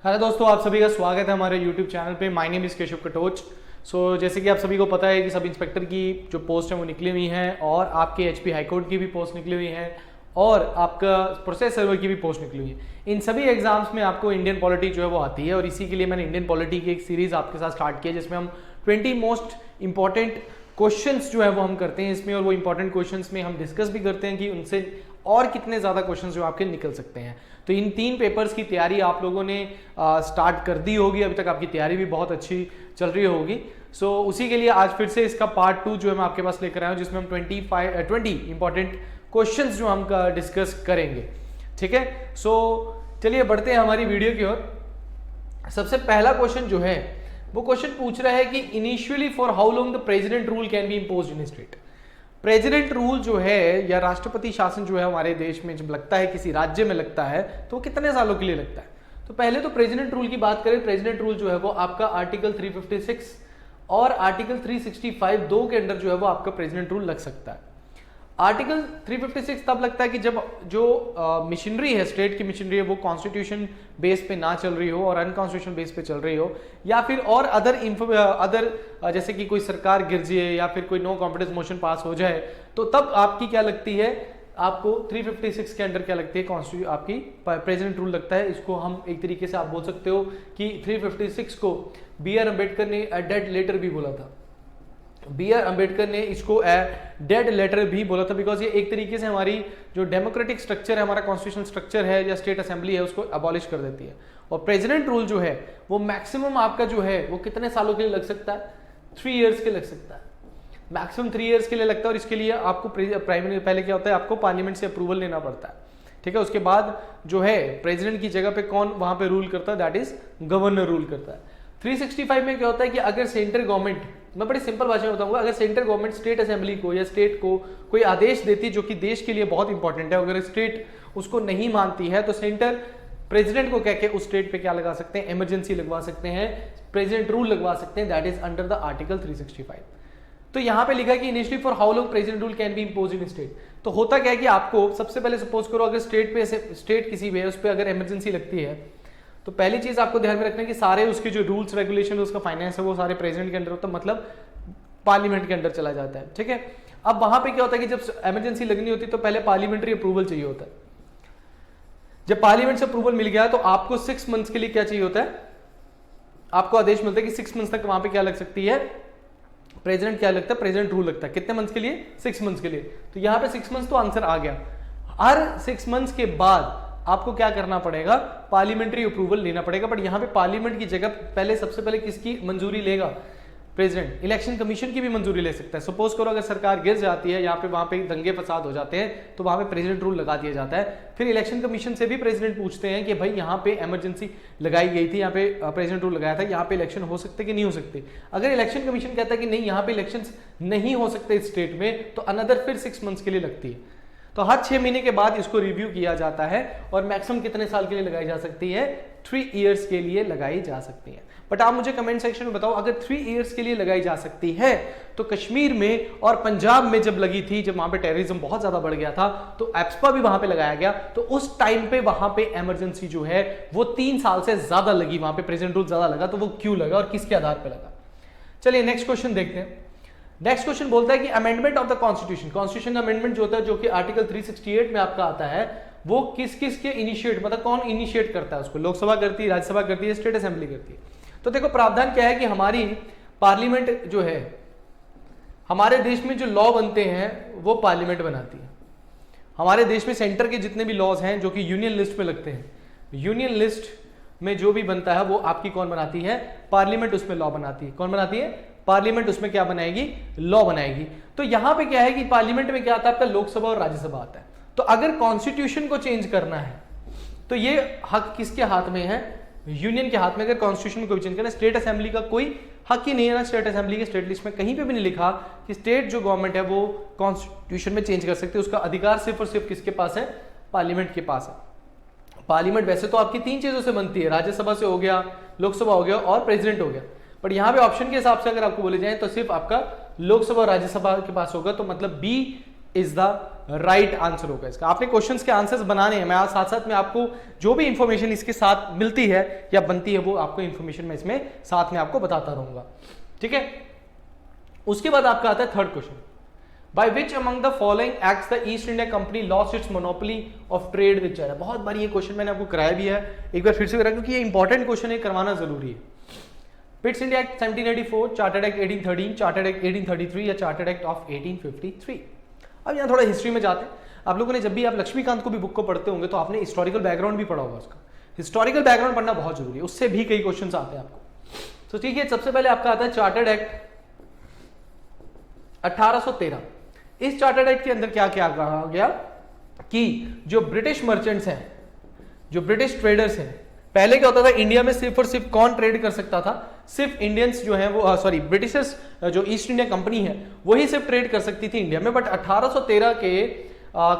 Hello दोस्तों, आप सभी का स्वागत है हमारे YouTube चैनल पे। My name is Keshav Katoch. जैसे कि आप सभी को पता है कि सब इंस्पेक्टर की जो पोस्ट है वो निकली हुई हैं और आपके HP हाई कोर्ट की भी पोस्ट निकली हुई है और आपका प्रोसेस सर्वर की भी पोस्ट निकली हुई है। इन सभी एग्जाम्स में आपको इंडियन पॉलिटी जो है वो आती है और इसी के लिए मैंने इंडियन पॉलिटी की एक सीरीज आपके साथ स्टार्ट किया जिसमें हम 20 मोस्ट इंपॉर्टेंट क्वेश्चंस जो है वो हम करते हैं इसमें, और वो इंपॉर्टेंट क्वेश्चंस में हम डिस्कस भी करते हैं कि उनसे और कितने ज़्यादा क्वेश्चंस जो आपके निकल सकते हैं। तो इन 3 पेपर्स की तैयारी आप लोगों ने स्टार्ट कर दी होगी, अभी तक आपकी तैयारी भी बहुत अच्छी चल रही होगी। उसी के लिए आज फिर से इसका पार्ट 2 जो है मैं आपके पास लेकर आया हूँ, जिसमें हम 20 इंपॉर्टेंट क्वेश्चंस जो हम डिस्कस करेंगे। ठीक है, चलिए बढ़ते हैं हमारी वीडियो की ओर। सबसे पहला क्वेश्चन जो है वो क्वेश्चन पूछ रहा है कि initially for how long the president rule can be imposed in state. President rule जो है या राष्ट्रपति शासन जो है हमारे देश में जब लगता है, किसी राज्य में लगता है, तो वो कितने सालों के लिए लगता है। तो पहले तो प्रेसिडेंट रूल की बात करें, प्रेसिडेंट रूल जो है वो आपका आर्टिकल 356 और आर्टिकल 365 दो के अंडर जो है वो आपका प्रेसिडेंट रूल लग सकता है। आर्टिकल 356 तब लगता है कि जब जो मशीनरी है, स्टेट की मशीनरी है, वो कॉन्स्टिट्यूशन बेस पे ना चल रही हो और अनकॉन्स्टिट्यूशन बेस पे चल रही हो, या फिर और अदर जैसे कि कोई सरकार गिर जाए या फिर कोई नो कॉन्फिडेंस मोशन पास हो जाए, तो तब आपकी क्या लगती है, आपको 356 के अंडर क्या लगती है, कॉन्स्टिट्यूशन आपकी प्रेसिडेंट रूल लगता है। इसको हम एक तरीके से आप बोल सकते हो कि 356 को B.R. अम्बेडकर ने डेड लेटर भी बोला था। B.R. अम्बेडकर ने इसको डेड लेटर भी बोला था, बिकॉज ये एक तरीके से हमारी जो डेमोक्रेटिक स्ट्रक्चर है, हमारा कॉन्स्टिट्यूशनल स्ट्रक्चर है या स्टेट असेंबली है, उसको अबॉलिश कर देती है। और प्रेसिडेंट रूल जो है वो मैक्सिमम आपका जो है वो कितने सालों के लिए लग सकता है, 3 इयर्स के लग सकता है, मैक्सिमम 3 इयर्स के लिए लगता है। और इसके लिए आपको पहले क्या होता है, आपको पार्लियामेंट से अप्रूवल लेना पड़ता है। ठीक है, उसके बाद जो है प्रेसिडेंट की जगह पे कौन वहां पे रूल करता है, दैट इज गवर्नर रूल करता है। 365 में क्या होता है कि अगर सेंट्रल गवर्नमेंट, मैं बड़ी सिंपल भाषा में बताऊंगा, अगर सेंट्रल गवर्नमेंट स्टेट असेंबली को या स्टेट को कोई आदेश देती जो कि देश के लिए बहुत इंपॉर्टेंट है, अगर स्टेट उसको नहीं मानती है तो सेंटर प्रेसिडेंट को कह के उस स्टेट पे क्या लगा सकते हैं, इमरजेंसी लगवा सकते हैं, प्रेसिडेंट रूल लगवा सकते हैं, that is under the article 365। तो यहां पे लिखा कि initially for how long president rule can be impose in state. तो होता क्या है कि आपको सबसे पहले सपोज करो अगर स्टेट किसी भी है उस पर अगर इमरजेंसी लगती है, तो पहली चीज आपको ध्यान में रखना है कि सारे उसके जो रूल्स रेगुलेशन उसका फाइनेंस है वो सारे प्रेसिडेंट के अंडर होता है, मतलब पार्लियामेंट के अंडर चला जाता है। ठीक है, अब वहां पे क्या होता है कि जब इमरजेंसी लगनी होती है तो पहले पार्लियामेंट्री अप्रूवल चाहिए होता है। जब पार्लियामेंट से अप्रूवल मिल गया तो आपको 6 मंथ्स के लिए क्या चाहिए होता है, आपको आदेश मिलता है कि 6 मंथ्स तक वहां पे क्या लग सकती है, प्रेसिडेंट क्या लगता है, प्रेसिडेंट रूल लगता है। कितने मंथ्स के लिए, 6 मंथ्स के लिए। तो यहां पे 6 मंथ्स तो आंसर आ गया। हर 6 मंथ्स के बाद आपको क्या करना पड़ेगा, पार्लियामेंट्री अप्रूवल लेना पड़ेगा। बट यहां पे पार्लियामेंट की जगह पहले सबसे पहले किसकी मंजूरी लेगा, प्रेसिडेंट। इलेक्शन कमीशन की भी मंजूरी ले सकता है। सपोज करो अगर सरकार गिर जाती है, यहाँ पे वहां पे दंगे फसाद हो जाते हैं, तो वहां पे प्रेसिडेंट रूल लगा दिया जाता है। फिर इलेक्शन कमीशन से भी प्रेसिडेंट पूछते हैं कि भाई यहाँ पे इमरजेंसी लगाई गई थी, यहाँ पे प्रेसिडेंट रूल लगाया था, यहाँ पे इलेक्शन हो सकते कि नहीं हो सकते। अगर इलेक्शन कमीशन कहता है कि नहीं यहाँ पे इलेक्शन नहीं हो सकते इस स्टेट में, तो अनदर फिर 6 मंथ्स के लिए लगती है। तो हर 6 महीने के बाद इसको रिव्यू किया जाता है और मैक्सिमम कितने साल के लिए लगाई जा सकती है, 3 इयर्स के लिए लगाई जा सकती है। बट आप मुझे कमेंट सेक्शन में बताओ, अगर 3 इयर्स के लिए लगाई जा सकती है तो कश्मीर में और पंजाब में जब लगी थी, जब वहां पे टेररिज्म बहुत ज्यादा बढ़ गया था, तो एप्सपा भी वहां पे लगाया गया, तो उस टाइम पे वहां पे इमरजेंसी जो है वो 3 साल से ज्यादा लगी, वहां पे प्रेसिडेंट रूल ज्यादा लगा। तो वो क्यों लगा और किसके आधार पर लगा। चलिए नेक्स्ट क्वेश्चन देखते हैं। नेक्स्ट क्वेश्चन बोलता है कि amendment of the constitution, constitution amendment जो होता है, जो कि आर्टिकल 368 में आपका आता है, वो किस किस के इनिशिएट, मतलब कौन इनिशिएट करता है उसको, लोकसभा करती है, राज्यसभा करती है, स्टेट असेंबली करती है। तो देखो प्रावधान क्या है कि हमारी पार्लियामेंट जो है, हमारे देश में जो लॉ बनते हैं वो पार्लियामेंट बनाती है। हमारे देश में सेंटर के जितने भी लॉज हैं जो कि यूनियन लिस्ट में लगते हैं, यूनियन लिस्ट में जो भी बनता है वो आपकी कौन बनाती है, पार्लियामेंट उसमें लॉ बनाती है। कौन बनाती है, पार्लियामेंट उसमें क्या बनाएगी, लॉ बनाएगी। तो यहां पे क्या है कि पार्लियामेंट में क्या आता है, आपका लोकसभा और राज्यसभा आता है। तो अगर कॉन्स्टिट्यूशन को चेंज करना है तो ये हक किसके हाथ में है, यूनियन के हाथ में। अगर कॉन्स्टिट्यूशन को भी चेंज करना, स्टेट असेंबली का कोई हक ही नहीं है ना, स्टेट असेंबली के स्टेट लिस्ट में कहीं पे भी नहीं लिखा कि स्टेट जो गवर्नमेंट है वो कॉन्स्टिट्यूशन में चेंज कर सकती है। उसका अधिकार सिर्फ और सिर्फ किसके पास है, पार्लियामेंट के पास है। पार्लियामेंट वैसे तो आपकी 3 चीजों से बनती है, राज्यसभा से हो गया, लोकसभा हो गया और प्रेसिडेंट हो गया। बट यहां पे ऑप्शन के हिसाब से अगर आपको बोले जाए तो सिर्फ आपका लोकसभा और राज्यसभा के पास होगा। तो मतलब B is the right answer होगा इसका। आपने क्वेश्चंस के आंसर्स बनाने हैं, मैं आज साथ साथ में आपको जो भी इंफॉर्मेशन इसके साथ मिलती है या बनती है वो आपको इंफॉर्मेशन में इसमें साथ में आपको बताता रहूंगा, ठीक है। उसके बाद आपका आता है third question, by which among the following acts the east India company lost its monopoly of trade with China. बहुत बार ये क्वेश्चन मैंने आपको कराया भी है, एक बार फिर से करा क्योंकि ये इंपॉर्टेंट क्वेश्चन है, करवाना जरूरी है। Pitt's India act 1784, chartered act 1813, chartered act 1833 या चार्टर्ड एक्ट ऑफ 1853। अब यहाँ थोड़ा हिस्ट्री में जाते हैं। आप लोगों ने जब भी आप लक्ष्मीकांत को भी बुक को पढ़ते होंगे तो आपने हिस्टोरिकल बैकग्राउंड भी पढ़ा होगा उसका। हिस्टोरिकल बैकग्राउंड पढ़ना बहुत जरूरी है, उससे भी कई क्वेश्चन आते हैं आपको। तो ठीक है, सबसे पहले आपका आता है चार्टर्ड एक्ट 1813। इस चार्टर्ड एक्ट के अंदर क्या क्या कहा गया कि जो ब्रिटिश मर्चेंट्स हैं, जो ब्रिटिश ट्रेडर्स हैं, पहले क्या होता था इंडिया में सिर्फ और सिर्फ कौन ट्रेड कर सकता था, सिर्फ इंडियंस जो है वो सॉरी ब्रिटिशर्स, जो ईस्ट इंडिया कंपनी है वही सिर्फ ट्रेड कर सकती थी इंडिया में। बट 1813 के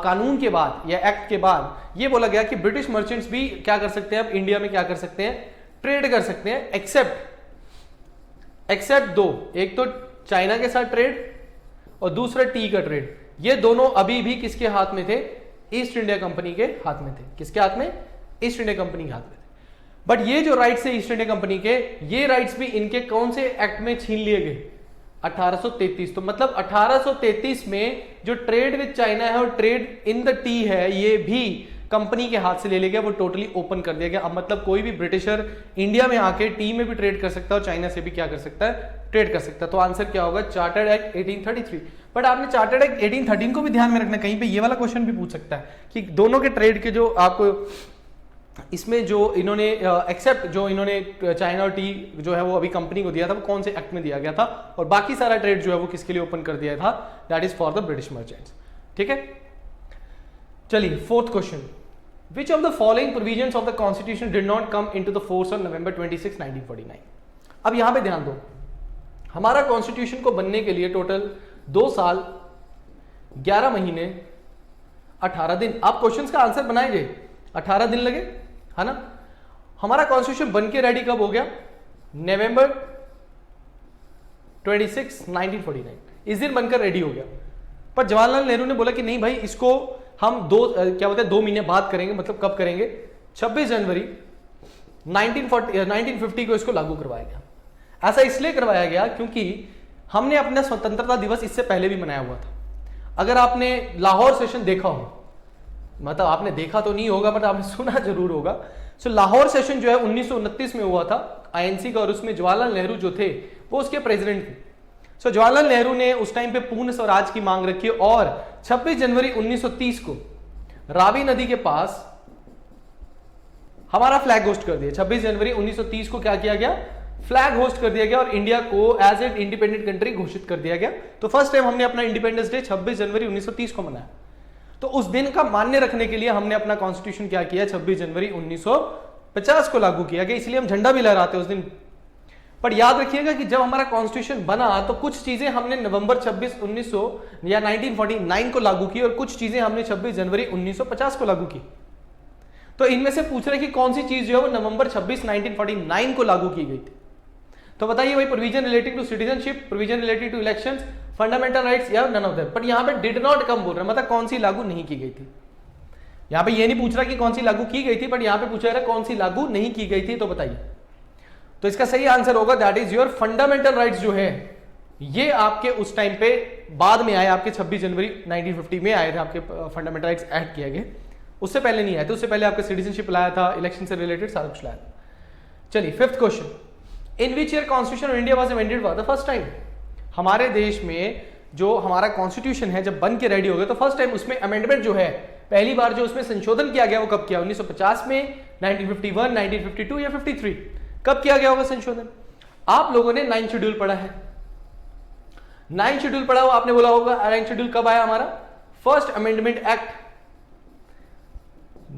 कानून के बाद या एक्ट के बाद ये बोला गया कि ब्रिटिश मर्चेंट्स भी क्या कर सकते हैं, अब इंडिया में क्या कर सकते हैं, ट्रेड कर सकते हैं, एक्सेप्ट दो, एक तो चाइना के साथ ट्रेड और दूसरा टी का ट्रेड। ये दोनों अभी भी किसके हाथ में थे, ईस्ट इंडिया कंपनी के हाथ में थे। किसके हाथ में, ईस्ट इंडिया कंपनी के हाथ में थे। बट ये जो राइट्स है ईस्ट इंडिया कंपनी के, ये राइट्स भी इनके कौन से एक्ट में छीन लिए गए, 1833। तो मतलब 1833 में जो ट्रेड विद चाइना है और ट्रेड इन द टी है, ये भी कंपनी के हाथ से ले लिया गया, वो टोटली ओपन कर दिया गया। अब मतलब कोई भी ब्रिटिशर इंडिया में आके टी में भी ट्रेड कर सकता है और चाइना से भी क्या कर सकता है, ट्रेड कर सकता है। तो आंसर क्या होगा, चार्टर्ड एक्ट 1833। बट आपने चार्टर्ड एक्ट 1813 को भी ध्यान में रखना, कहीं पे ये वाला क्वेश्चन भी पूछ सकता है कि दोनों के ट्रेड के जो आपको इसमें जो इन्होंने एक्सेप्ट जो इन्होंने चाइना और टी जो है वो अभी कंपनी को दिया था, वो कौन से एक्ट में दिया गया था, और बाकी सारा ट्रेड जो है वो किसके लिए ओपन कर दिया था, that is for the British merchants. ठीक है, चलिए fourth question, which of the following provisions of the constitution did not come into the force on November 26, 1949। अब यहां पे ध्यान दो, हमारा कॉन्स्टिट्यूशन को बनने के लिए टोटल 2 साल 11 महीने 18 दिन, आप क्वेश्चंस का आंसर बनाएंगे 18 दिन लगे, है ना। हमारा कॉन्स्टिट्यूशन बन के रेडी कब हो गया, नवंबर 26, 1949, इस दिन बनकर रेडी हो गया। पर जवाहरलाल नेहरू ने बोला कि नहीं भाई, इसको हम 2 महीने बाद करेंगे। मतलब कब करेंगे, 26 जनवरी 1950 को इसको लागू करवाया गया। ऐसा इसलिए करवाया गया क्योंकि हमने अपना स्वतंत्रता दिवस इससे पहले भी मनाया हुआ था। अगर आपने लाहौर सेशन देखा हो, मतलब आपने देखा तो नहीं होगा बट आपने सुना जरूर होगा। सो लाहौर सेशन जो है 1929 में हुआ था आईएनसी का, और उसमें जवाहरलाल नेहरू जो थे वो उसके प्रेसिडेंट थे। सो जवाहरलाल नेहरू ने उस टाइम पे पूर्ण स्वराज की मांग रखी और 26 जनवरी 1930 को रावी नदी के पास हमारा फ्लैग होस्ट कर दिया। 26 जनवरी 1930 को क्या किया गया, फ्लैग होस्ट कर दिया गया और इंडिया को एज ए इंडिपेंडेंट कंट्री घोषित कर दिया गया। तो फर्स्ट टाइम हमने अपना इंडिपेंडेंस डे 26 जनवरी 1930 को मनाया। तो उस दिन का मान्य रखने के लिए हमने अपना कॉन्स्टिट्यूशन क्या किया, 26 जनवरी 1950 को लागू किया गया। इसलिए हम झंडा भी लहराते उस दिन। पर याद रखिएगा कि जब हमारा कॉन्स्टिट्यूशन बना तो कुछ चीजें हमने नवंबर 26, 1900 या 1949 को लागू की और कुछ चीजें हमने 26 जनवरी 1950 को लागू की। तो इनमें से पूछ रहे कि कौन सी चीज जो है वो नवंबर 26, 1949 को लागू की गई थी। तो बताइए भाई, provision relating to citizenship, provision relating to elections, fundamental rights या नन ऑफ देम। पर यहां पे डिड नॉट कम बोल रहा है, मतलब कौन सी लागू नहीं की गई थी। यहां पे ये नहीं पूछ रहा कि कौन सी लागू की गई थी, बट यहां पे पूछा जा रहा है कौन सी लागू नहीं की गई थी। तो बताइए, तो इसका सही आंसर होगा that is your fundamental rights जो है ये आपके उस टाइम पे बाद में आए, आपके 26 जनवरी 1950 में आए थे, आपके फंडामेंटल राइट्स ऐड किए गए, उससे पहले नहीं आए थे। उससे पहले आपका सिटीजनशिप लाया था, इलेक्शन से रिलेटेड सारा कुछ लाया था। चलिए fifth question, in which year constitution of India was amended for the first time. हमारे देश में जो हमारा कॉन्स्टिट्यूशन है जब बन के रेडी हो गया तो फर्स्ट टाइम उसमें अमेंडमेंट जो है, पहली बार जो उसमें संशोधन किया गया वो कब किया, 1950 में, 1951, 1952 या 53, कब किया गया होगा संशोधन। आप लोगों ने 9th शेड्यूल पढ़ा है, 9th शेड्यूल पढ़ा हो, आपने बोला होगा 9th शेड्यूल कब आया हमारा, फर्स्ट अमेंडमेंट एक्ट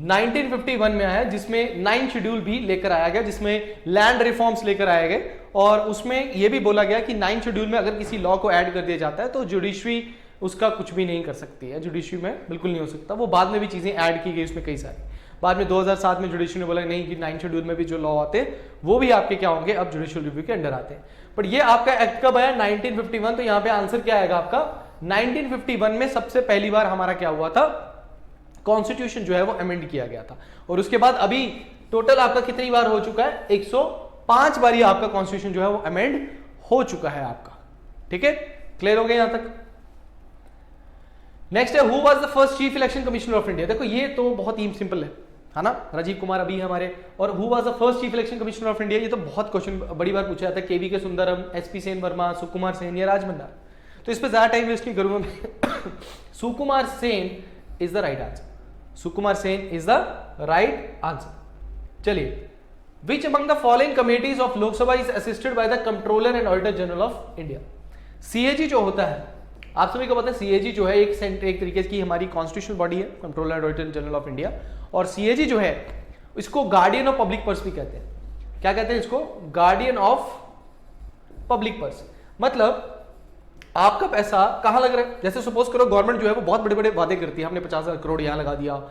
1951 में आया, जिसमें 9th शेड्यूल भी लेकर आया गया, जिसमें लैंड रिफॉर्म्स लेकर आए गए। और उसमें यह भी बोला गया कि 9th शेड्यूल में अगर किसी लॉ को ऐड कर दिया जाता है तो जुडिशरी उसका कुछ भी नहीं कर सकती है, जुडिशरी में बिल्कुल नहीं हो सकता। वो बाद में भी चीजें ऐड की गई उसमें कई सारी, बाद में 2007 में जुडिशरी ने बोला नहीं कि 9th शेड्यूल में भी जो लॉ आते हैं वो भी आपके क्या होंगे, अब जुडिशियल रिव्यू के अंडर आते हैं। बट ये आपका एक्ट कब आया, 1951। तो यहाँ पे आंसर क्या आएगा आपका, 1951 में सबसे पहली बार हमारा क्या हुआ था, कॉन्स्टिट्यूशन जो है वो अमेंड किया गया था। और उसके बाद अभी टोटल आपका कितनी बार हो चुका है, 105 बार आपका कॉन्स्टिट्यूशन जो है वो अमेंड हो चुका है आपका। ठीक है, क्लियर हो गया यहां तक। नेक्स्ट है, who was the first chief election commissioner of India. देखो ये तो बहुत ही सिंपल है ना, राजीव कुमार अभी हमारे। और who was the first chief election commissioner of India, ये तो बहुत क्वेश्चन बड़ी बार पूछा जाता है, केवी के सुंदरम, एसपी सेन वर्मा, सुकुमार सेन या राज भंडार। तो इस पर ज्यादा टाइम वेस्ट नहीं करूंगा मैं। Sukumar Sen is the right answer, Sukumar Sen is the right answer. चलिए, which among the following committees of Lok Sabha is assisted by the controller and auditor general of India. CAG जो होता है, आप सभी को पता है सीएजी जो है एक तरीके की हमारी कॉन्स्टिट्यूशनल बॉडी है, controller and auditor general of India. और सीएजी जो है इसको गार्डियन ऑफ पब्लिक पर्स भी कहते हैं। क्या कहते हैं इसको, गार्डियन ऑफ पब्लिक पर्स। मतलब आपका पैसा कहां लग रहा है, जैसे सपोज करो गवर्नमेंट जो है वो बहुत बड़े बड़े वादे करती है, हमने 50,000 करोड़ यहां लगा दिया,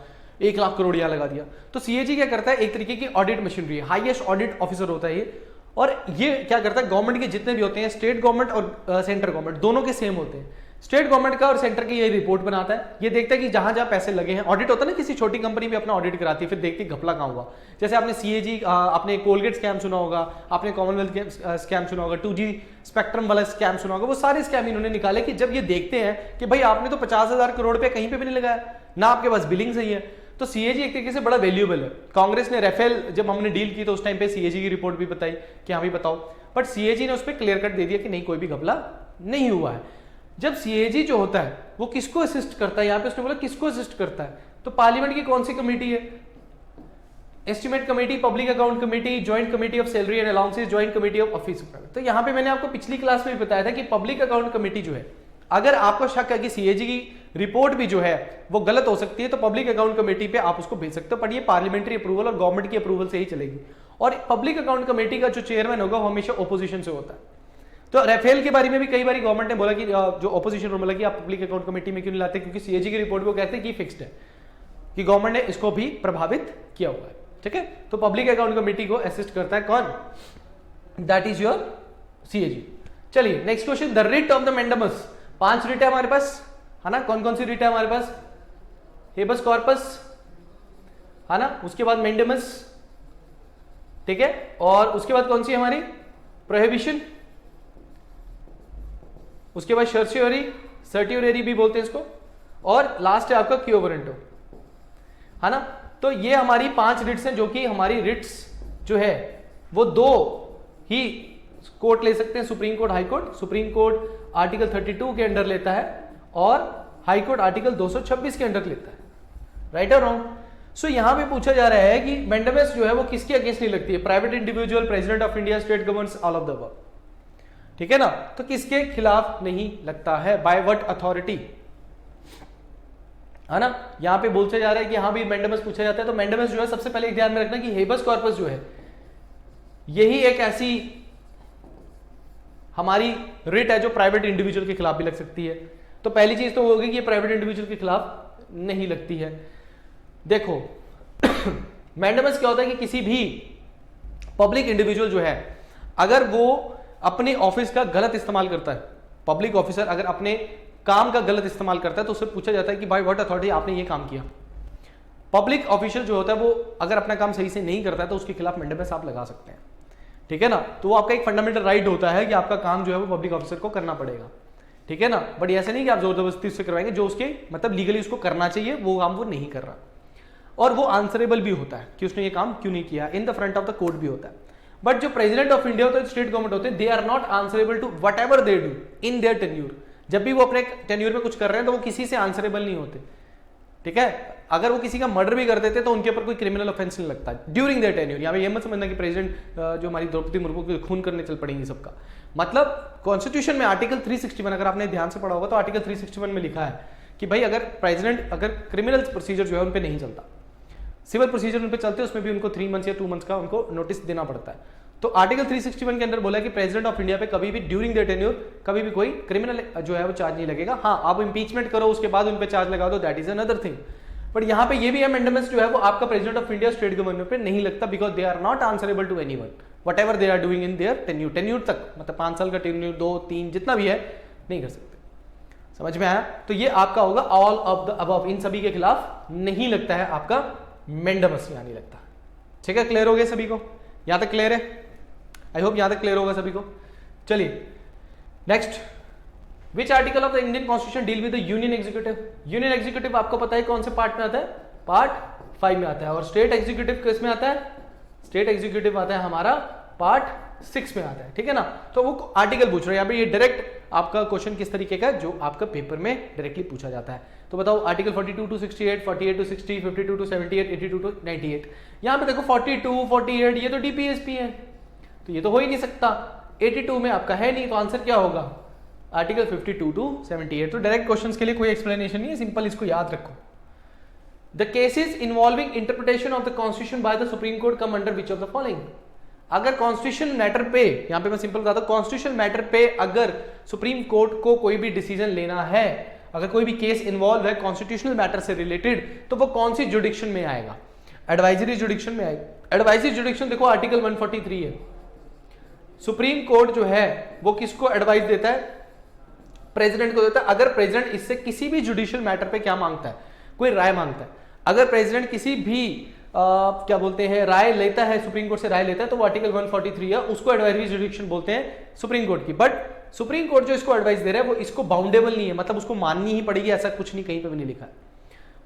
1 लाख करोड़ यहां लगा दिया। तो सीएजी क्या करता है, एक तरीके की ऑडिट मशीनरी है, हाईएस्ट ऑडिट ऑफिसर होता है ये। और ये क्या करता है, गवर्नमेंट के जितने भी होते हैं, स्टेट गवर्नमेंट और सेंट्रल गवर्नमेंट दोनों के सेम होते हैं। स्टेट गवर्नमेंट का और सेंटर की ये रिपोर्ट बनाता है, ये देखता है कि जहां जहां पैसे लगे हैं, ऑडिट होता है ना, किसी छोटी कंपनी भी अपना ऑडिट कराती है, फिर देखती है घपला कहां हुआ। जैसे आपने सीएजी, आपने कोलगेट स्कैम सुना होगा, आपने कॉमनवेल्थ स्कैम सुना होगा, 2G स्पेक्ट्रम वाला स्कैम सुना होगा, वो सारे स्कैम इन्होंने निकाले कि जब ये देखते हैं कि भाई आपने तो 50,000 करोड़ रुपए कहीं पे भी नहीं लगाया ना, आपके पास बिलिंग सही है। तो सीएजी एक तरीके से बड़ा वैल्यूएबल है। कांग्रेस ने राफेल जब हमने डील की तो उस टाइम पे सीएजी की रिपोर्ट भी बताई कि हाँ भी बताओ, बट सीएजी ने उस पर क्लियर कट दे दिया कि नहीं, कोई भी घपला नहीं हुआ है। जब सीएजी जो होता है वो किसको असिस्ट करता है, यहां पे उसने बोला किसको असिस्ट करता है, तो पार्लियामेंट की कौन सी कमेटी है, estimate committee, public account committee, joint committee of salary and allowances, joint committee of office. तो यहां पे मैंने आपको पिछली क्लास में भी बताया था कि पब्लिक अकाउंट कमेटी जो है, अगर आपको शक है कि सीएजी की रिपोर्ट भी जो है वो गलत हो सकती है, तो पब्लिक अकाउंट कमेटी पे आप उसको भेज सकते हो, पर ये पार्लियामेंट्री अप्रूवल और गवर्नमेंट की अप्रूवल से ही चलेगी। और पब्लिक अकाउंट कमेटी का जो चेयरमैन होगा वो हमेशा ओपोजिशन से होता है। तो राफेल के बारे में भी कई बार गवर्नमेंट ने बोला कि जो ओपोजिशन रूल में कि आप पब्लिक अकाउंट कमेटी में क्यों नहीं लाते, क्योंकि सीएजी की रिपोर्ट को कहते हैं कि फिक्स्ड है, कि गवर्नमेंट ने इसको भी प्रभावित किया हुआ है। ठीक है, तो पब्लिक अकाउंट कमेटी को असिस्ट करता है कौन, दैट इज योर सीएजी। चलिए next question, the writ of the mandamus. 5 writ है हमारे पास, है ना। कौन कौन सी रिट है हमारे पास, हेबस कॉर्पस, है ना, उसके बाद मैंडेमस, ठीक है, और उसके बाद कौन सी हमारी प्रोहिबिशन, उसके बाद सर्टियोरी, सर्टियोरी भी बोलते हैं इसको, और लास्ट है आपका क्यो वारंटो, है ना। तो ये हमारी 5 रिट्स हैं, जो कि हमारी रिट्स जो है वो 2 ही कोर्ट ले सकते हैं, supreme court, high court. Supreme court article 32 के अंडर लेता है और हाई कोर्ट आर्टिकल 226 के अंडर लेता है, राइट और रॉन्ग। सो यहां पे पूछा जा रहा है कि मैंडेमस जो है वो किसके अगेंस्ट नहीं लगती है, private individual, president of India, state governments, all of the above, ठीक है ना। तो किसके खिलाफ नहीं लगता है, बाय व्हाट अथॉरिटी, है ना। यहां पे पूछा जा रहा है कि हाँ भी मैंडेमस पूछा जाता है, तो मैंडेमस जो है सबसे पहले ध्यान में रखना कि हेबस कॉर्पस जो है यही एक ऐसी हमारी रिट है जो प्राइवेट इंडिविजुअल के खिलाफ भी लग सकती है। तो पहली चीज तो होगी कि ये प्राइवेट इंडिविजुअल के खिलाफ नहीं लगती है। देखो मैंडेमस क्या होता है कि किसी भी पब्लिक इंडिविजुअल जो है अगर वो अपने ऑफिस का गलत इस्तेमाल करता है, पब्लिक ऑफिसर अगर अपने काम का गलत इस्तेमाल करता है, तो उससे पूछा जाता है कि बाय व्हाट अथॉरिटी आपने ये काम किया। पब्लिक ऑफिशियल जो होता है वो अगर अपना काम सही से नहीं करता है तो उसके खिलाफ मैंडेमस आप लगा सकते हैं, ठीक है ना। तो वो आपका एक फंडामेंटल राइट होता है कि आपका काम जो है वो पब्लिक ऑफिसर को करना पड़ेगा, ठीक है ना। बट ऐसे नहीं कि आप जोर जबरदस्ती उससे करवाएंगे, जो उसके मतलब लीगली उसको करना चाहिए वो काम वो नहीं कर रहा, और वो आंसरेबल भी होता है कि उसने ये काम क्यों नहीं किया, in the front of the court भी होता है। बट जो प्रेसिडेंट ऑफ इंडिया होता है, स्टेट गवर्नमेंट होते हैं, they are not answerable to whatever they do in their tenure. जब भी वो अपने टेन्यूर में कुछ कर रहे हैं तो वो किसी से आंसरेबल नहीं होते, ठीक है। अगर वो किसी का मर्डर भी कर देते तो उनके ऊपर कोई क्रिमिनल ऑफेंस नहीं लगता ड्यूरिंग देयर टेन्यूर। यहाँ पे ये मत समझना कि प्रेसिडेंट जो हमारी द्रौपदी मुर्मू को खून करने चल पड़ेंगे सबका। मतलब कॉन्स्टिट्यूशन में आर्टिकल 361 अगर आपने ध्यान से पढ़ा होगा तो आर्टिकल 361 में लिखा है कि भाई अगर प्रेसिडेंट अगर क्रिमिनल प्रोसीजर जो है उन पर नहीं चलता, सिविल प्रोसीजर उन पर चलते हैं, उसमें भी उनको 3 मंथ्स या 2 मंथ्स का उनको नोटिस देना पड़ता है। तो आर्टिकल 361 के अंदर बोला कि प्रेसिडेंट ऑफ इंडिया पे कभी भी ड्यूरिंग देयर टेन्योर कभी भी कोई क्रिमिनल जो है वो चार्ज नहीं लगेगा। हाँ, आप इंपीचमेंट करो उसके बाद उन पे चार्ज लगा दो, that is another thing. But यहाँ पे ये भी है मैंडेमस जो है वो आपका president of India state government पे नहीं लगता, because they are not answerable to anyone whatever they are doing in their tenure. Tenure तक मतलब 5 साल का टेन्यूर, 2, 3 जितना भी है नहीं कर सकते। समझ में आया? तो ये आपका होगा ऑल ऑफ द अबव, इन सभी के खिलाफ नहीं लगता है आपका मेंडमस, यहां नहीं लगता। ठीक है, क्लियर हो गया सभी को? यहां तक क्लियर है? आई होप यहां तक क्लियर होगा सभी को। चलिए next, which article of the Indian constitution deal with the union executive? Union executive आपको पता है कौन से पार्ट में आता है? पार्ट 5 में आता है। और स्टेट एग्जीक्यूटिव किस में आता है? स्टेट एग्जीक्यूटिव आता है हमारा पार्ट 6 में आता है। ठीक है ना? तो वो आर्टिकल पूछ रहे हैं यहाँ पे, ये डायरेक्ट आपका क्वेश्चन किस तरीके का, जो आपका पेपर में डायरेक्टली पूछा जाता है। तो बताओ article 42 to 68, 48 to 60, 52 to 78, 82 to 98। यहाँ पे देखो 42, 48 ये तो डीपीएसपी है, तो ये तो हो ही नहीं सकता। 82 में आपका है नहीं, तो आंसर क्या होगा? Article 52 to 78। तो डायरेक्ट क्वेश्चंस के लिए कोई एक्सप्लेनेशन नहीं है, सिंपल इसको याद रखो। The cases involving interpretation of the constitution by the supreme court come under which of the following? अगर कॉन्स्टिट्यूशन मैटर पे, यहां पे मैं सिंपल बताता हूं, कॉन्स्टिट्यूशन मैटर पे अगर सुप्रीम कोर्ट को कोई भी डिसीजन लेना है, अगर कोई भी केस इन्वॉल्व है कॉन्स्टिट्यूशनल मैटर से रिलेटेड, तो वो कौन सी जुडिक्शन में आएगा? एडवाइजरी जुडिक्शन में आएगा। एडवाइजरी जुडिक्शन देखो आर्टिकल 143 है। सुप्रीम कोर्ट जो है वो किसको एडवाइस देता है? प्रेसिडेंट को देता है। अगर प्रेसिडेंट इससे किसी भी जुडिशियल मैटर पे क्या मांगता है? कोई राय मांगता है। अगर प्रेसिडेंट किसी भी क्या बोलते हैं राय लेता है, सुप्रीम कोर्ट से राय लेता है, तो वो आर्टिकल 143 है, उसको एडवाइजरी जुडिक्शन बोलते हैं सुप्रीम कोर्ट की। बट सुप्रीम कोर्ट जो इसको एडवाइस दे रहा है वो इसको बाउंडेबल नहीं है, मतलब उसको माननी ही पड़ेगी, ऐसा कुछ नहीं, कहीं पे भी नहीं लिखा है।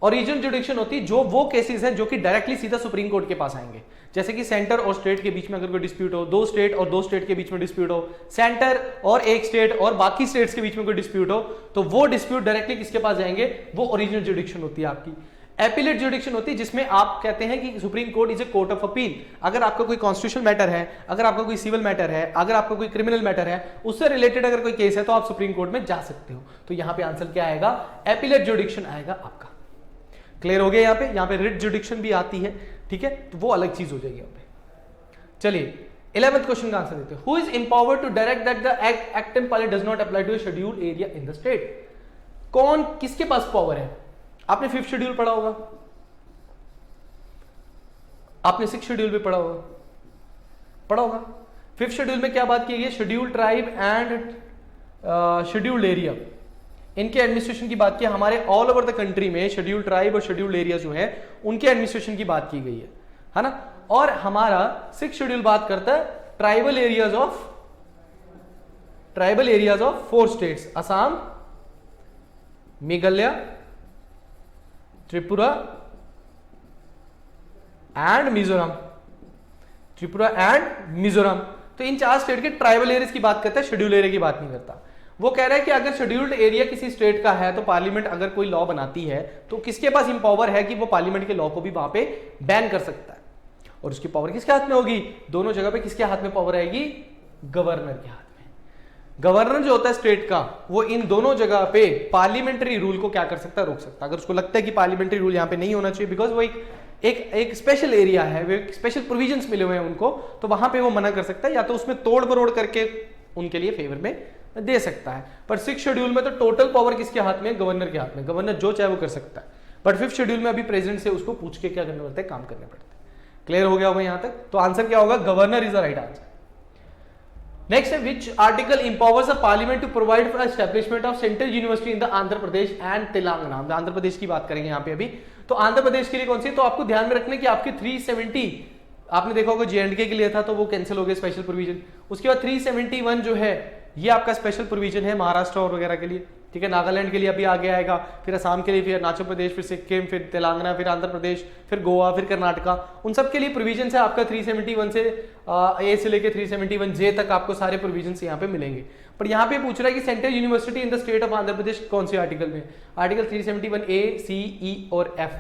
ओरिजिनल जुडिक्शन होती है जो वो केसेस हैं जो कि डायरेक्टली सीधा सुप्रीम कोर्ट के पास आएंगे, जैसे कि सेंटर और स्टेट के बीच में अगर कोई डिस्प्यूट हो, दो स्टेट और दो स्टेट के बीच में डिस्प्यूट हो, सेंटर और एक स्टेट और बाकी स्टेट्स के बीच में कोई डिस्प्यूट हो, तो वो डिस्प्यूट डायरेक्टली किसके पास जाएंगे? वो ओरिजिनल जुडिक्शन होती है आपकी। एपीलेट जुडिक्शन होती है जिसमें आप कहते हैं कि supreme court is a court of appeal. अगर आपका कोई कॉन्स्टिट्यूशनल मैटर है, अगर आपका कोई सिविल मैटर है, अगर आपका कोई क्रिमिनल मैटर है, उससे रिलेटेड अगर कोई केस है तो आप सुप्रीम कोर्ट में जा सकते हो। तो यहां पे आंसर क्या आएगा? एपीलेट जुडिक्शन आएगा आपका। क्लियर हो गया? यहाँ पे रिट जुडिक्शन भी आती है, ठीक है, तो वो अलग चीज हो जाएगी यहाँ पे। चलिए 11th क्वेश्चन का आंसर देते हैं। Who is empowered to direct that the act and policy does not apply to a scheduled area in the state? कौन, किसके पास पावर है? आपने 5th शेड्यूल पढ़ा होगा, आपने 6th शेड्यूल भी पढ़ा होगा। 5th शेड्यूल में क्या बात की गई? Scheduled tribe and scheduled area, इनके एडमिनिस्ट्रेशन की बात की। हमारे ऑल ओवर द कंट्री में शेड्यूल्ड ट्राइब और शेड्यूल्ड एरिया जो है उनके एडमिनिस्ट्रेशन की बात की गई है ना? और हमारा 6th शेड्यूल बात करता है tribal areas of 4 states, Assam, Meghalaya, Tripura and Mizoram. तो इन 4 स्टेट के ट्राइबल एरियाज की बात करता है, शेड्यूल्ड एरिया की बात नहीं करता। वो कह रहा है कि अगर शेड्यूल्ड एरिया किसी स्टेट का है तो पार्लियामेंट अगर कोई लॉ बनाती है तो किसके पास इंपावर है कि वो पार्लियामेंट के लॉ को भी वहां पे बैन कर सकता है। और उसकी पावर किसके हाथ में होगी? दोनों जगह पे किसके हाथ में पावर आएगी? गवर्नर के हाथ में। गवर्नर जो होता है स्टेट का, वो इन दोनों जगह पे पार्लियामेंट्री रूल को क्या कर सकता है? रोक सकता है। अगर उसको लगता है कि पार्लियामेंट्री रूल यहाँ पे नहीं होना चाहिए, बिकॉज वो एक स्पेशल एरिया है, वो एक स्पेशल प्रोविजंस मिले हुए हैं उनको, तो वहां पे वो मना कर सकता है, या तो उसमें तोड़ मरोड़ करके उनके लिए फेवर में दे सकता है। पर 6th शेड्यूल में तो टोटल पावर किसके हाथ में? गवर्नर के हाथ में। गवर्नर जो चाहे वो कर सकता है। बट 5th शेड्यूल में अभी प्रेसिडेंट से उसको पूछ के क्या करना पड़ता है? काम करने पड़ते हैं। क्लियर हो गया होगा यहां तक? तो आंसर क्या होगा? Governor is the right answer. Next है which article empowers the parliament to provide for establishment of central university in the Andhra Pradesh and Telangana. हम आंध्र प्रदेश की बात करेंगे यहाँ पे अभी। तो आंध्र प्रदेश के लिए कौन सी? तो आपको ध्यान में रखना कि आपकी 370, आपने देखा होगा J&K के लिए था तो वो कैंसिल हो गया स्पेशल प्रोविजन। उसके बाद 371 जो है ये आपका स्पेशल प्रोविजन है महाराष्ट्र और वगैरह के लिए, ठीक है। नागालैंड के लिए अभी आगे आएगा, फिर असम के लिए, फिर अरुणाचल प्रदेश, फिर सिक्किम, फिर तेलंगाना, फिर आंध्र प्रदेश, फिर गोवा, फिर कर्नाटका, उन सब के लिए प्रोविजन है आपका 371 से ए से लेके 371 जे तक आपको सारे प्रोविजन यहाँ पे मिलेंगे। पर यहाँ पे पूछ रहा है कि central university in the state of Andhra Pradesh कौन से आर्टिकल में? आर्टिकल 371 ए, सी, ई और एफ।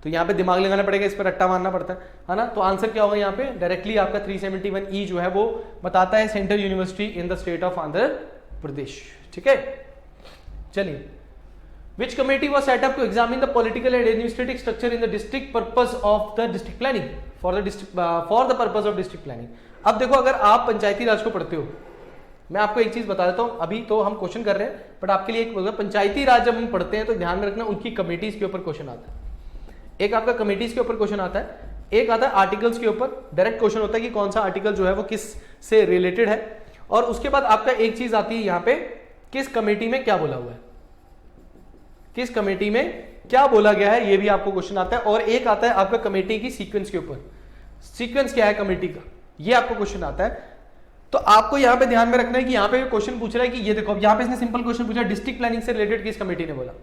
तो यहाँ पे दिमाग लगाना पड़ेगा, इस पर रट्टा मारना पड़ता है ना। तो आंसर क्या होगा यहाँ पे? डायरेक्टली आपका 371 ई जो है वो बताता है central university in the state of Andhra Pradesh, ठीक है। चलिए, which committee was set up to examine the political and administrative structure in the district purpose of the district planning for the purpose of district planning. अब देखो, अगर आप पंचायती राज को पढ़ते हो, मैं आपको एक चीज बता देता हूं, अभी तो हम क्वेश्चन कर रहे हैं बट आपके लिए एक पंचायती राज जब हम पढ़ते हैं तो ध्यान में रखना उनकी कमेटीज के ऊपर क्वेश्चन आता है। एक आपका कमेटीज के ऊपर क्वेश्चन आता है, एक आता है आर्टिकल्स के ऊपर। डायरेक्ट क्वेश्चन होता है कि कौन सा आर्टिकल जो है वो किस से रिलेटेड है। और उसके बाद आपका एक चीज आती है यहाँ पे किस कमेटी में क्या बोला हुआ है, किस कमेटी में क्या बोला गया है, ये भी आपको क्वेश्चन आता है। और एक आता है आपका कमेटी की सीक्वेंस के ऊपर, सीक्वेंस क्या है कमेटी का, ये आपको क्वेश्चन आता है। तो आपको यहां पे ध्यान में रखना है कि यहां पे क्वेश्चन पूछ रहा है कि ये देखो, अब यहां पे इसने सिंपल क्वेश्चन पूछा डिस्ट्रिक्ट प्लानिंग से रिलेटेड किस कमेटी ने बोला।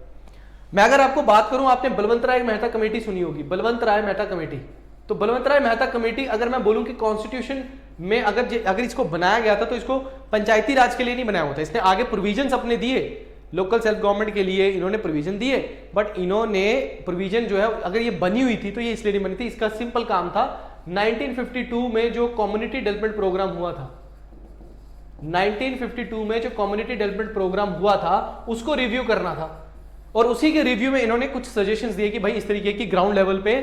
मैं अगर आपको बात करूं, आपने बलवंत राय मेहता कमेटी सुनी होगी, बलवंत राय मेहता कमेटी। तो बलवंत राय मेहता कमेटी, अगर मैं बोलूं कि कॉन्स्टिट्यूशन में अगर इसको बनाया गया था तो इसको पंचायती राज के लिए नहीं बनाया होता, इसने आगे प्रोविजंस अपने दिए लोकल सेल्फ गवर्नमेंट के लिए, इन्होंने प्रोविजन दिए, बट इन्होंने प्रोविजन जो है अगर ये बनी हुई थी तो ये इसलिए नहीं बनी थी, इसका सिंपल काम था 1952 में जो कम्युनिटी डेवलपमेंट प्रोग्राम हुआ था, 1952 में जो कम्युनिटी डेवलपमेंट प्रोग्राम हुआ था उसको रिव्यू करना था। और उसी के रिव्यू में इन्होंने कुछ सजेशंस दिए कि भाई इस तरीके की ग्राउंड लेवल पे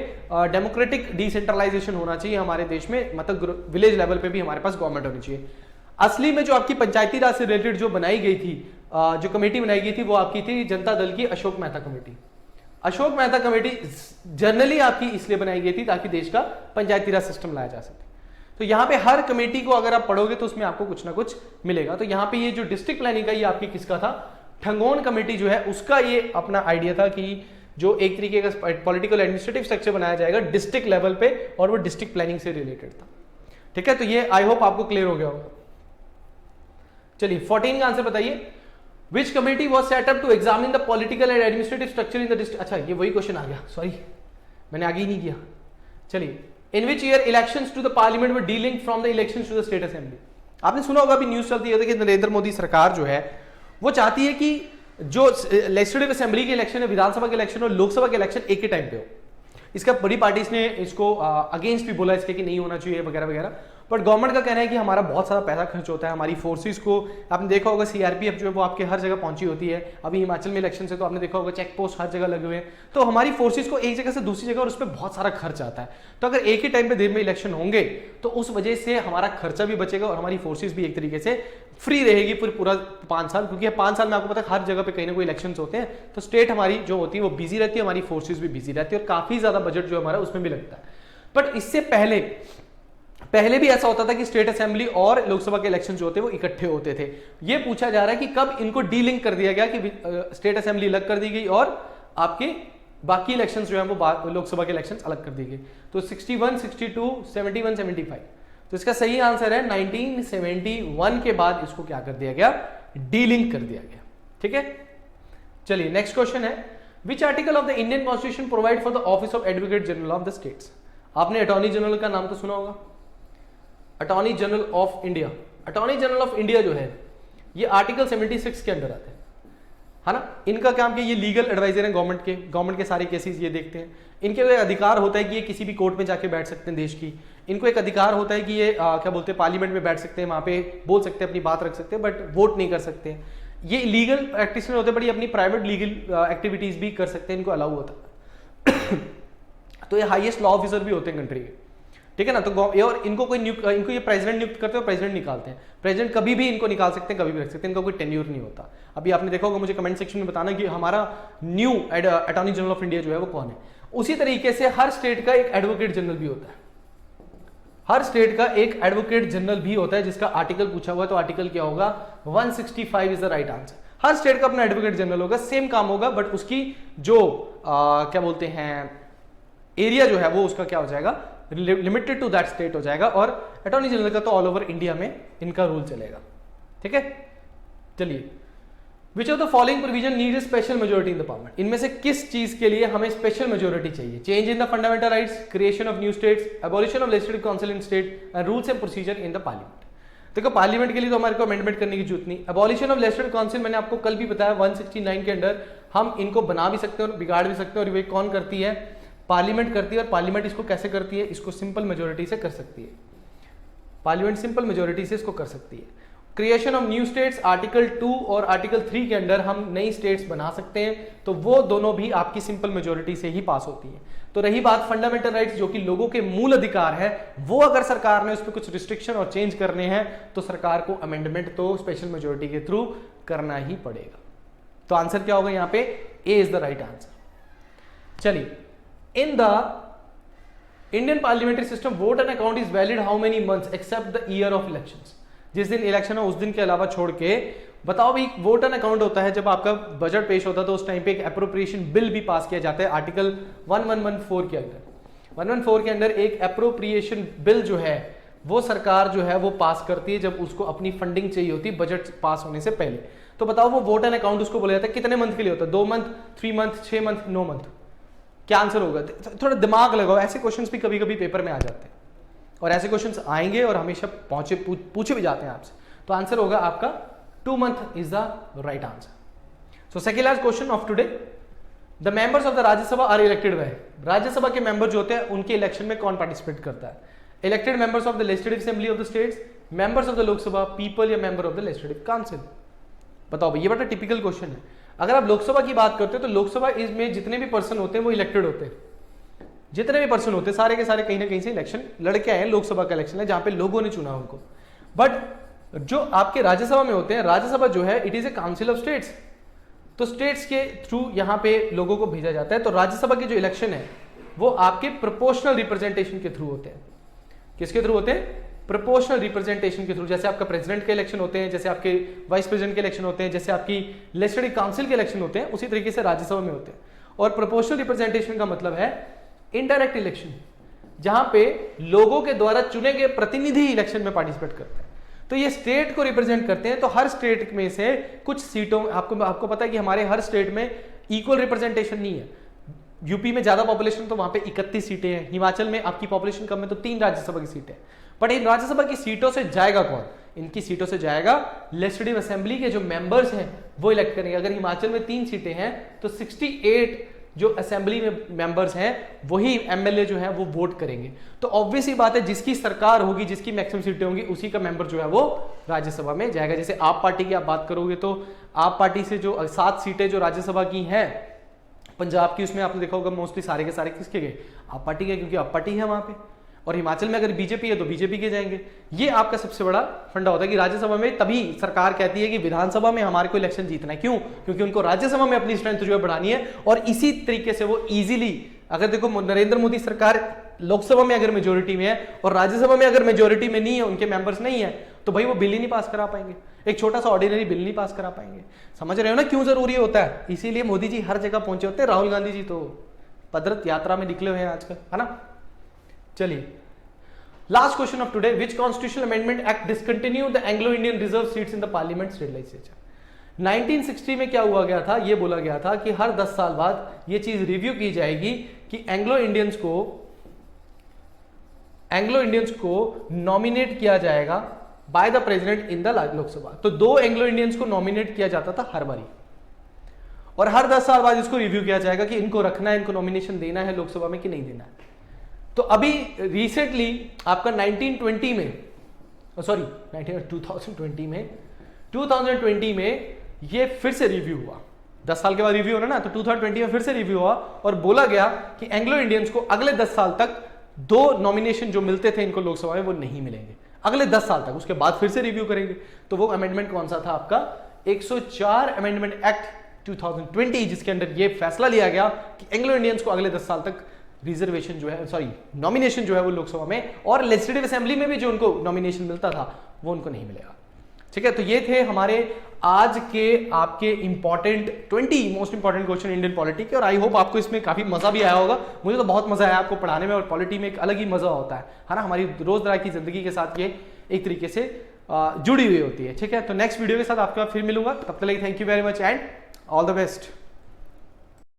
डेमोक्रेटिक डिसेंट्रलाइजेशन होना चाहिए हमारे देश में, मतलब विलेज लेवल पे भी हमारे पास गवर्नमेंट होनी चाहिए। असली में जो आपकी पंचायती राज से रिलेटेड जो बनाई गई थी, जो कमेटी बनाई गई थी, वो आपकी थी जनता दल की Ashok Mehta committee. Ashok Mehta committee generally आपकी इसलिए बनाई गई थी ताकि देश का पंचायती राज सिस्टम लाया जा सके। तो यहाँ पे हर कमेटी को अगर आप पढ़ोगे तो उसमें आपको कुछ ना कुछ मिलेगा। तो यहाँ पे ये जो डिस्ट्रिक्ट प्लानिंग का, ये आपकी किसका था, ठंगोन कमेटी जो है उसका ये अपना आइडिया था कि जो एक तरीके का पॉलिटिकल एडमिनिस्ट्रेटिव स्ट्रक्चर बनाया जाएगा डिस्ट्रिक्ट लेवल पे, और वो डिस्ट्रिक्ट प्लानिंग से रिलेटेड था। ठीक है, तो ये आई होप आपको क्लियर हो गया होगा। चलिए 14 का आंसर बताइए। Which committee was set up to examine the political and administrative structure in the district. अच्छा, ये वही क्वेश्चन आ गया, सॉरी मैंने आगे ही नहीं किया। चलिए, in which year elections to the parliament were delinked from the elections to the state assembly. आपने सुना होगा, अभी न्यूज चलती है कि नरेंद्र मोदी सरकार जो है वो चाहती है कि जो लेजिस्लेटिव असेंबली के इलेक्शन है, विधानसभा के इलेक्शन और लोकसभा के इलेक्शन एक ही टाइम पे हो। इसका बड़ी पार्टीज ने इसको अगेंस्ट भी बोला इसके कि नहीं होना चाहिए वगैरह वगैरह, बट गवर्नमेंट का कहना है कि हमारा बहुत सारा पैसा खर्च होता है, हमारी फोर्सेस को, आपने देखा होगा सीआरपीएफ जो है वो आपके हर जगह पहुंची होती है। अभी हिमाचल में इलेक्शन से तो आपने देखा होगा चेक पोस्ट हर जगह लगे हुए हैं, तो हमारी फोर्सेस को एक जगह से दूसरी जगह और उस पर बहुत सारा खर्च आता है। तो अगर एक ही टाइम पे देर में इलेक्शन होंगे तो उस वजह से हमारा खर्चा भी बचेगा और हमारी फोर्सेस भी एक तरीके से फ्री रहेगी पूरा 5 साल, क्योंकि 5 साल में आपको पता है हर जगह पे कहीं ना कोई इलेक्शंस होते हैं, तो स्टेट हमारी जो होती है वो बिजी रहती है, हमारी फोर्सेस भी बिजी रहती है और काफी ज्यादा बजट जो हमारा उसमें भी लगता है। बट इससे पहले भी ऐसा होता था कि स्टेट असेंबली और लोकसभा के इलेक्शन जो होते वो इकट्ठे होते थे। ये पूछा जा रहा है कि कब इनको डीलिंक कर दिया गया कि स्टेट असेंबली अलग कर दी गई और आपके बाकी इलेक्शंस जो है वो लोकसभा के इलेक्शंस अलग कर दी गई। तो 61, 62, 71, 75, तो इसका सही आंसर है 1971 के बाद इसको क्या कर दिया गया, डीलिंक कर दिया गया। ठीक है, चलिए नेक्स्ट क्वेश्चन है, which article of the Indian constitution provide for the office of advocate general of the states. आपने अटॉर्नी जनरल का नाम तो सुना होगा, attorney general of India. Attorney general of India जो है ये आर्टिकल 76 के अंडर आते हैं, है ना। इनका काम क्या, ये लीगल एडवाइजर हैं गवर्नमेंट के सारे केसेस ये देखते हैं। इनके एक अधिकार होता है कि ये किसी भी कोर्ट में जाके बैठ सकते हैं देश की। इनको एक अधिकार होता है कि ये क्या बोलते हैं, पार्लियामेंट में बैठ सकते हैं, वहां पे बोल सकते हैं, अपनी बात रख सकते हैं, बट वोट नहीं कर सकते। ये लीगल प्रैक्टिशनर होते हैं, बट ये अपनी प्राइवेट लीगल एक्टिविटीज भी कर सकते हैं, इनको अलाउ होता है। तो ये हाईएस्ट लॉ ऑफिसर भी होते हैं कंट्री के, ठीक है ना। तो और इनको इनको ये प्रेसिडेंट नियुक्त करते हैं, प्रेसिडेंट निकालते हैं। प्रेसिडेंट कभी भी इनको निकाल सकते हैं, कभी भी रख सकते हैं, इनका कोई टेन्योर नहीं होता। अभी आपने देखा होगा, मुझे कमेंट सेक्शन में बताना कि हमारा new attorney general of India जो है वो कौन है। उसी तरीके से हर स्टेट का एक एडवोकेट जनरल भी होता है, हर स्टेट का एक एडवोकेट जनरल भी होता है, जिसका आर्टिकल पूछा हुआ है, तो आर्टिकल क्या होगा, 165 is the right answer. Her state का अपना एडवोकेट जनरल होगा, सेम काम होगा, बट उसकी जो क्या बोलते हैं एरिया जो है वो उसका क्या हो जाएगा, लिमिटेड टू दैट स्टेट हो जाएगा। और अटॉर्नी जनरल का तो ऑल ओवर इंडिया में इनका रूल चलेगा। ठीक है, चलिए, which of the following provision need special majority in the parliament. इनमें से किस चीज के लिए हमें स्पेशल मेजोरिटी चाहिए, change in the fundamental rights, creation of new states, abolition of legislative council in state and rules and procedure in the parliament. देखो parliament के लिए तो हमारे को अमेंडमेंट करने की जरूरत नहीं। एबॉलिशन ऑफ लेजिस्लेटिव काउंसिल मैंने आपको कल भी बताया 169 के अंडर हम इनको बना भी सकते हैं और बिगाड़ भी सकते हैं, और ये कौन करती है, पार्लियामेंट करती है। और पार्लियामेंट इसको कैसे करती है, इसको सिंपल मेजोरिटी से कर सकती है, पार्लियामेंट सिंपल मेजोरिटी से इसको कर सकती है। Creation of new states, article 2 और आर्टिकल 3 के अंडर हम नई स्टेट्स बना सकते हैं, तो वो दोनों भी आपकी सिंपल मेजोरिटी से ही पास होती है। तो रही बात फंडामेंटल राइट्स, जो कि लोगों के मूल अधिकार है, वो अगर सरकार ने उस पर कुछ रिस्ट्रिक्शन और चेंज करने हैं तो सरकार को अमेंडमेंट तो स्पेशल मेजोरिटी के थ्रू करना ही पड़ेगा। तो आंसर क्या होगा यहाँ पे, A is the right answer. चलिए, in the Indian parliamentary system vote and account is valid how many months except the year of elections. जिस दिन इलेक्शन है उस दिन के अलावा छोड़ के बताओ भाई, वोट एन अकाउंट होता है जब आपका बजट पेश होता है तो उस टाइम पे एक अप्रोप्रिएशन बिल भी पास किया जाता है आर्टिकल 1114 के अंदर। 114 के अंदर एक अप्रोप्रिएशन बिल जो है वो सरकार जो है वो पास करती है जब उसको अपनी फंडिंग चाहिए होती है बजट पास होने से पहले। तो बताओ वो वोट एन अकाउंट उसको बोला जाता है कितने मंथ के लिए होता है? 2 मंथ, 3 मंथ, 6 मंथ, 9 मंथ? क्या आंसर होगा? थोड़ा दिमाग लगाओ, ऐसे क्वेश्चंस भी कभी कभी पेपर में आ जाते हैं और ऐसे क्वेश्चंस आएंगे और हमेशा पूछे भी जाते हैं आपसे। तो आंसर होगा आपका 2 month is the right answer. So second last question of today, the members of the Rajya Sabha are elected by, Rajya Sabha के मेंबर जो होते हैं उनके इलेक्शन में कौन पार्टिसिपेट करता है? Elected members of the legislative assembly of the states, members of the Lok Sabha, people या member of the legislative council? बताओ भाई, ये बड़ा टिपिकल क्वेश्चन है। अगर आप लोकसभा की बात करते हो तो लोकसभा में जितने भी पर्सन होते हैं वो इलेक्टेड होते हैं। जितने भी पर्सन होते हैं सारे के सारे कहीं ना कहीं से इलेक्शन लड़के आए हैं। लोकसभा का इलेक्शन है जहां पे लोगों ने चुना उनको। बट जो आपके राज्यसभा में होते हैं, राज्यसभा जो है it is a council of states, तो स्टेट्स के थ्रू यहां पे लोगों को भेजा जाता है। तो राज्यसभा के जो इलेक्शन है वो आपके प्रोपोर्शनल रिप्रेजेंटेशन के थ्रू होते हैं। किसके थ्रू होते हैं? प्रोपोर्शनल रिप्रेजेंटेशन के थ्रू। जैसे आपका प्रेसिडेंट के इलेक्शन होते हैं, जैसे आपके वाइस प्रेसिडेंट के इलेक्शन होते हैं, जैसे आपकी लेजिस्लेटिव काउंसिल के इलेक्शन होते हैं, उसी तरीके से राज्यसभा में होते हैं। और प्रोपोर्शनल रिप्रेजेंटेशन का मतलब है इनडायरेक्ट इलेक्शन, जहां पे लोगों के द्वारा चुने गए प्रतिनिधि इलेक्शन में पार्टिसिपेट करते हैं। तो ये स्टेट को रिप्रेजेंट करते हैं। तो हर स्टेट में से कुछ सीटों, आपको पता है कि हमारे हर स्टेट में इक्वल रिप्रेजेंटेशन नहीं है। यूपी में ज्यादा पॉपुलेशन तो वहां पे 31 सीटें हैं, हिमाचल में आपकी पॉपुलेशन कम है तो 3 राज्यसभा की सीटें। बट इन राज्यसभा की सीटों से जाएगा कौन? इनकी सीटों से जाएगा लेजिस्लेटिव असेंबली के जो मेंबर्स हैं वो इलेक्ट करेंगे। अगर हिमाचल में 3 सीटें हैं तो 68 जो असेंबली में मेंबर्स हैं वही एमएलए जो है वो वोट करेंगे। तो ऑब्वियस ही बात है, जिसकी सरकार होगी, जिसकी मैक्सिमम सीटें होंगी, उसी का मेंबर जो है वो राज्यसभा में जाएगा। जैसे आप पार्टी की आप बात करोगे तो आप पार्टी से जो 7 सीटें जो राज्यसभा की हैं पंजाब की, उसमें आपने देखा होगा मोस्टली सारे के सारे किसके गए? आप पार्टी के, क्योंकि आप पार्टी है वहां पे। और हिमाचल में अगर बीजेपी है तो बीजेपी के जाएंगे। ये आपका सबसे बड़ा फंडा होता है कि राज्यसभा में तभी सरकार कहती है कि विधानसभा में हमारे को इलेक्शन जीतना है। क्यों? क्योंकि उनको राज्यसभा में अपनी स्ट्रेंथ जो है बढ़ानी है। और इसी तरीके से वो इजीली, अगर देखो नरेंद्र मोदी सरकार लोकसभा में अगर मेजोरिटी में है और राज्यसभा में अगर मेजोरिटी में नहीं है, उनके मेंबर्स नहीं है, तो भाई वो बिल ही नहीं पास करा पाएंगे। एक छोटा सा ऑर्डिनरी बिल नहीं पास करा पाएंगे। समझ रहे हो ना क्यों जरूरी होता है? इसीलिए मोदी जी हर जगह पहुंचे होते हैं। राहुल गांधी जी तो पदरत यात्रा में निकले हुए हैं आजकल, है ना। चलिए, last question of today, which constitutional amendment act discontinue the Anglo Indian reserve seats in the parliament state legislature? 1960 में क्या हुआ गया था? ये बोला गया था कि हर 10 साल बाद ये चीज रिव्यू की जाएगी कि एंग्लो इंडियंस को नॉमिनेट किया जाएगा by the president in the Lok Sabha. तो 2 एंग्लो इंडियंस को नॉमिनेट किया जाता था हर बारी, और हर 10 साल बाद इसको रिव्यू किया जाएगा कि इनको रखना है, इनको नॉमिनेशन देना है लोकसभा में कि नहीं देना है। तो अभी रिसेंटली आपका 2020 में ये फिर से रिव्यू हुआ। 10 साल के बाद रिव्यू होना ना, तो 2020 में फिर से रिव्यू हुआ और बोला गया कि एंग्लो इंडियंस को अगले 10 साल तक 2 नॉमिनेशन जो मिलते थे इनको लोकसभा में वो नहीं मिलेंगे अगले 10 साल तक। उसके बाद फिर से रिव्यू करेंगे। तो वो अमेंडमेंट कौन सा था? आपका 104 अमेंडमेंट एक्ट 2020, जिसके अंदर ये फैसला लिया गया कि एंग्लो इंडियंस को अगले 10 साल तक रिजर्वेशन जो है, नॉमिनेशन जो है वो लोकसभा में और लेजिस्लेटिव असेंबली में भी जो उनको नॉमिनेशन मिलता था वो उनको नहीं मिलेगा। ठीक है, तो ये थे हमारे आज के आपके important 20 most important question Indian polity के। और आई होप आपको इसमें काफी मजा भी आया होगा। मुझे तो बहुत मजा आया आपको पढ़ाने में, और पॉलिटी में एक अलग ही मजा होता है ना। हमारी रोजमर्रा की जिंदगी के साथ ये एक तरीके से जुड़ी हुई होती है। ठीक है, तो नेक्स्ट वीडियो के साथ आपके फिर मिलूंगा। तब तक के लिए thank you very much and all the best.